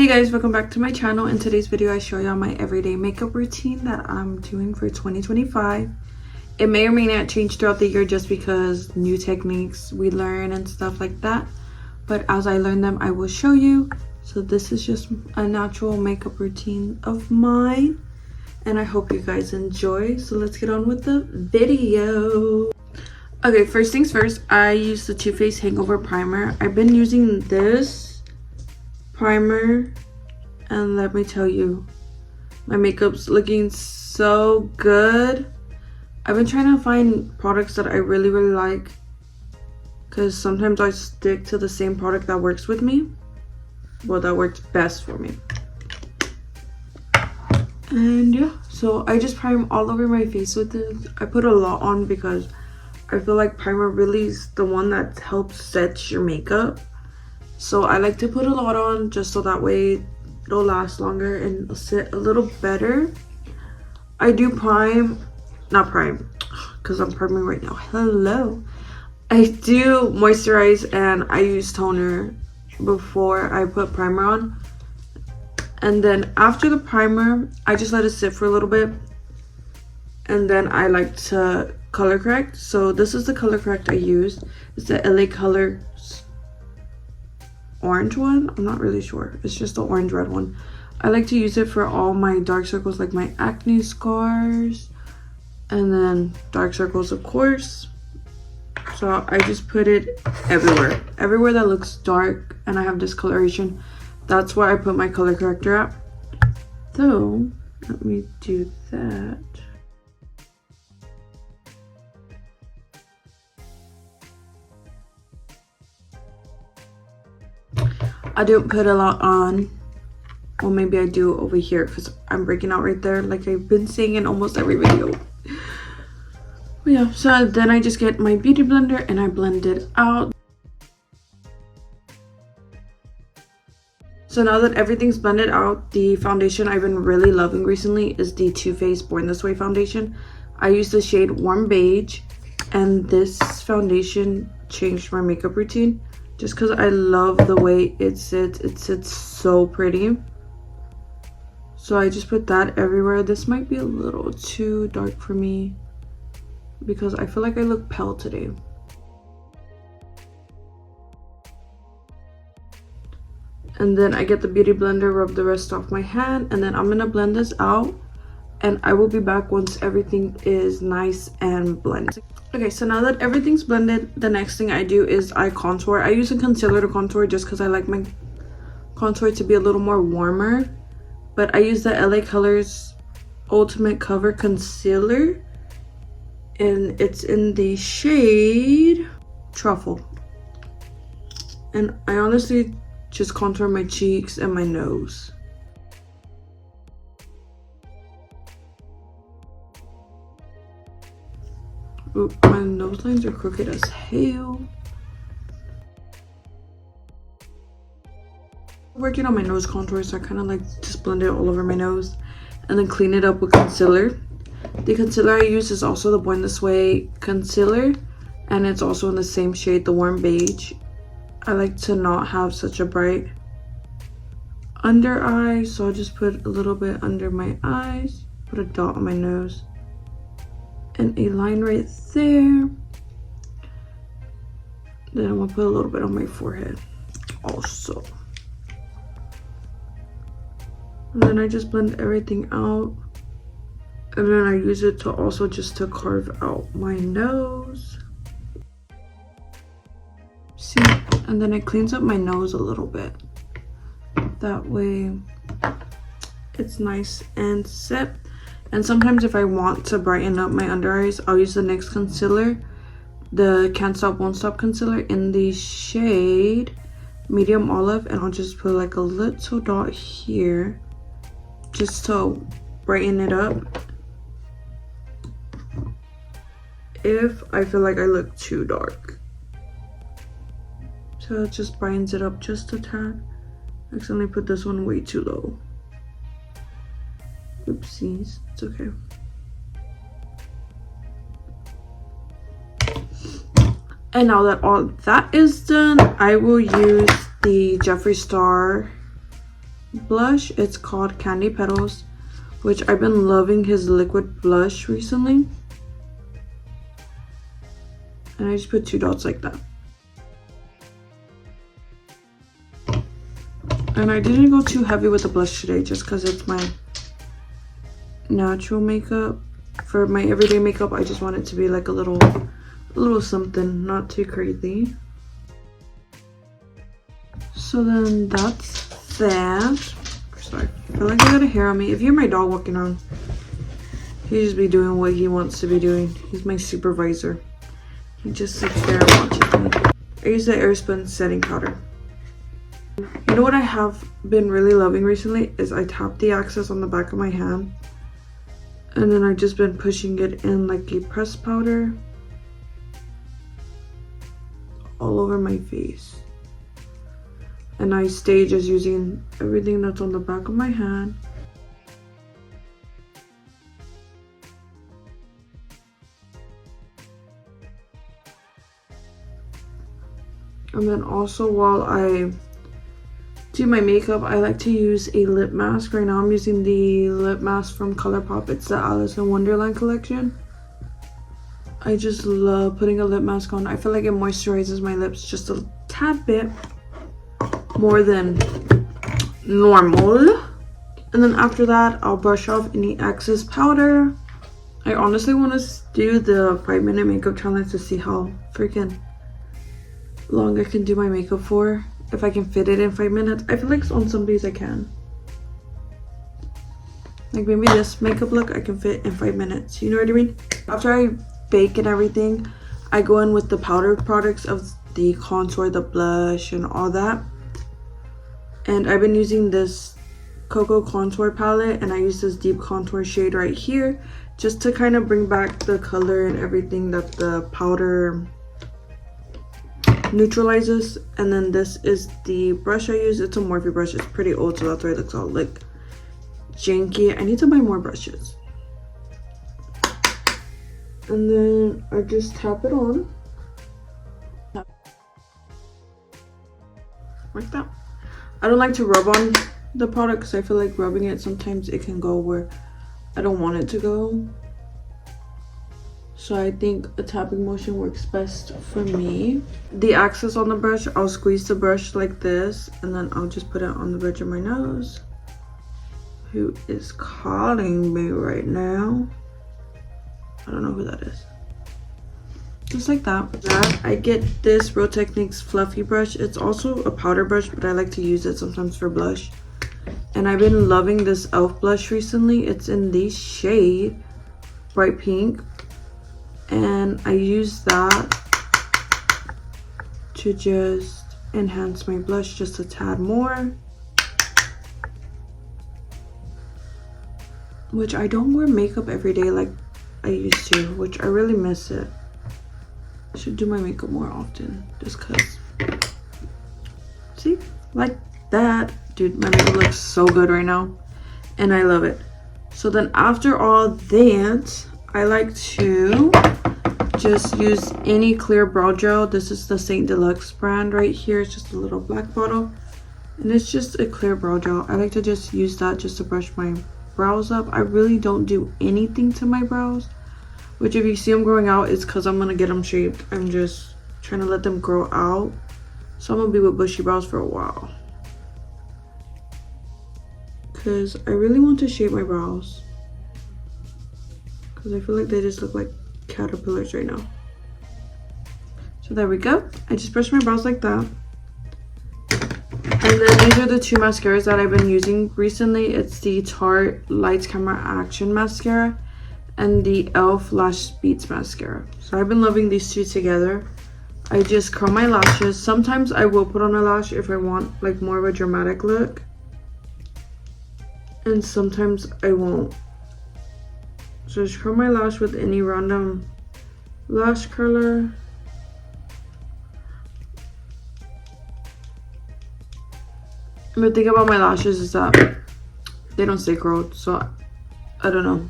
Hey guys, welcome back to my channel. In today's video I show y'all my everyday makeup routine that I'm doing for 2025. It may or may not change throughout the year just because new techniques we learn and stuff like that, but as I learn them I will show you. So this is just a natural makeup routine of mine and I hope you guys enjoy. So let's get on with the video. Okay, first things first, I use the Too Faced Hangover Primer. I've been using this primer and let me tell you, my makeup's looking so good. I've been trying to find products that I really like because sometimes I stick to the same product that works with me. Well, that works best for me. And yeah, so I just prime all over my face with this. I put a lot on because I feel like primer really is the one that helps set your makeup. So I like to put a lot on just so that way it'll last longer and it'll sit a little better. I do not prime, because I'm priming right now. Hello. I do moisturize and I use toner before I put primer on. And then after the primer, I just let it sit for a little bit. And then I like to color correct. So this is the color correct I use. It's the LA Colors orange one. I'm not really sure. It's just the orange red one. I like to use it for all my dark circles, like my acne scars. And then dark circles, of course. So I just put it everywhere. Everywhere that looks dark and I have discoloration. That's where I put my color corrector at. So let me do that. I don't put a lot on. Well, maybe I do over here because I'm breaking out right there like I've been saying in almost every video. But yeah, so then I just get my beauty blender and I blend it out. So now that everything's blended out, the foundation I've been really loving recently is the Too Faced Born This Way foundation. I use the shade Warm Beige, and this foundation changed my makeup routine just because I love the way it sits. It sits so pretty. So I just put that everywhere. This might be a little too dark for me because I feel like I look pale today. And then I get the beauty blender, rub the rest off my hand, and then I'm gonna blend this out and I will be back once everything is nice and blended. Okay, so now that everything's blended, the next thing I do is I contour. I use a concealer to contour just because I like my contour to be a little more warmer. But I use the LA Colors Ultimate Cover Concealer. And it's in the shade Truffle. And I honestly just contour my cheeks and my nose. Ooh, my nose lines are crooked as hell. Working on my nose contour, so I kind of like just blend it all over my nose and then clean it up with concealer. The concealer I use is also the Born This Way concealer, and it's also in the same shade, the Warm Beige. I like to not have such a bright under eye, so I'll just put a little bit under my eyes, put a dot on my nose, and a line right there. Then I'm gonna put a little bit on my forehead also. And then I just blend everything out. And then I use it to also just to carve out my nose. See? And then it cleans up my nose a little bit. That way it's nice and set. And sometimes if I want to brighten up my under eyes, I'll use the NYX concealer, the Can't Stop Won't Stop concealer in the shade Medium Olive, and I'll just put like a little dot here just to brighten it up if I feel like I look too dark. So it just brightens it up just a tad. I accidentally put this one way too low. Oopsies, it's okay. And now that all that is done, I will use the Jeffree Star blush. It's called Candy Petals, which I've been loving his liquid blush recently. And I just put 2 dots like that. And I didn't go too heavy with the blush today just because it's my natural makeup. For my everyday makeup, I just want it to be like a little something, not too crazy. So then that's that. Sorry, I feel like I got a hair on me. If you're my dog walking around, he just be doing what he wants to be doing. He's my supervisor. He just sits there and watches me. I use the Airspun setting powder. You know what I have been really loving recently is I tap the access on the back of my hand, and then I've just been pushing it in like a pressed powder all over my face. And I stay just using everything that's on the back of my hand. And then also while I do my makeup, I like to use a lip mask. Right now I'm using the lip mask from ColourPop. It's the Alice in Wonderland collection. I just love putting a lip mask on. I feel like it moisturizes my lips just a tad bit more than normal. And then after that, I'll brush off any excess powder. I honestly want to do the 5-minute makeup challenge to see how freaking long I can do my makeup for. If I can fit it in 5 minutes. I feel like on some days I can. Like maybe this makeup look I can fit in 5 minutes. You know what I mean? After I bake and everything, I go in with the powder products of the contour, the blush, and all that. And I've been using this Cocoa Contour palette, and I use this deep contour shade right here just to kind of bring back the color and everything that the powder neutralizes. And then this is the brush I use. It's a Morphe brush. It's pretty old, so that's why it looks all like janky. I need to buy more brushes. And then I just tap it on like that. I don't like to rub on the product because I feel like rubbing it, sometimes it can go where I don't want it to go. So I think a tapping motion works best for me. The access on the brush, I'll squeeze the brush like this, and then I'll just put it on the bridge of my nose. Who is calling me right now? I don't know who that is. Just like that. I get this Real Techniques fluffy brush. It's also a powder brush, but I like to use it sometimes for blush. And I've been loving this e.l.f. blush recently. It's in the shade Bright Pink. And I use that to just enhance my blush just a tad more. Which I don't wear makeup every day like I used to, which I really miss it. I should do my makeup more often just cause. See, like that. Dude, my makeup looks so good right now and I love it. So then after all that, I like to just use any clear brow gel. This is the Saint Deluxe brand right here. It's just a little black bottle and it's just a clear brow gel. I like to just use that just to brush my brows up. I really don't do anything to my brows, which if you see them growing out, it's because I'm gonna get them shaped. I'm just trying to let them grow out, so I'm gonna be with bushy brows for a while because I really want to shape my brows because I feel like they just look like caterpillars right now. So there we go. I just brushed my brows like that. And then these are the 2 mascaras that I've been using recently. It's the Tarte Lights Camera Action Mascara and the e.l.f. Lash Beats Mascara. So I've been loving these 2 together. I just curl my lashes. Sometimes I will put on a lash if I want like more of a dramatic look. And sometimes I won't. So just curl my lash with any random lash curler. The thing about my lashes is that they don't stay curled, so I don't know.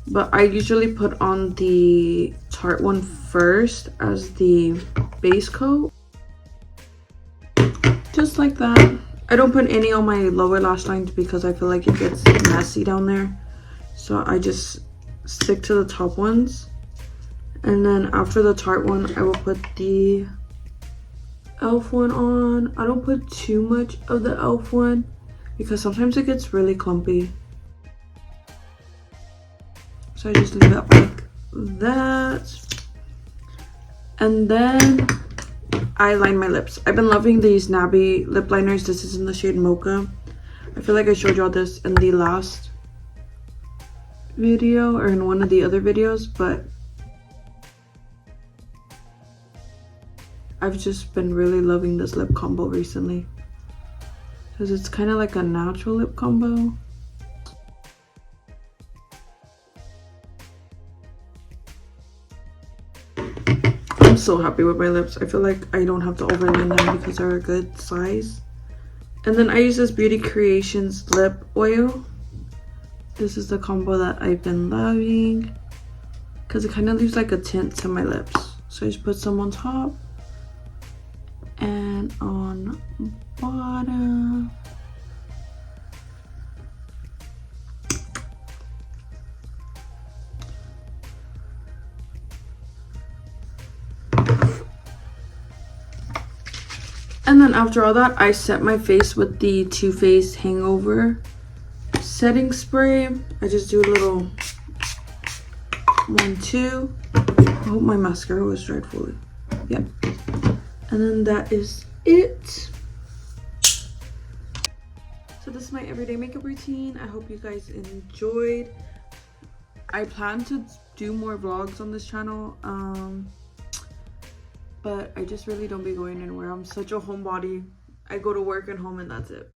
But I usually put on the Tarte one first as the base coat. Just like that. I don't put any on my lower lash lines because I feel like it gets messy down there. So I just stick to the top ones. And then after the Tarte one, I will put the e.l.f. one on. I don't put too much of the e.l.f. one because sometimes it gets really clumpy. So I just leave it like that. And then I line my lips. I've been loving these Nabby lip liners. This is in the shade Mocha. I feel like I showed y'all this in the last video or in one of the other videos, but I've just been really loving this lip combo recently because it's kind of like a natural lip combo. I'm so happy with my lips. I feel like I don't have to overline them because they're a good size. And then I use this Beauty Creations lip oil. This is the combo that I've been loving because it kind of leaves like a tint to my lips. So I just put some on top and on bottom. And then after all that, I set my face with the Too Faced Hangover setting spray. I just do a little 1-2. I hope my mascara was dried fully. Yep. And then that is it. So this is my everyday makeup routine. I hope you guys enjoyed. I plan to do more vlogs on this channel, but I just really don't be going anywhere. I'm such a homebody. I go to work and home and that's it.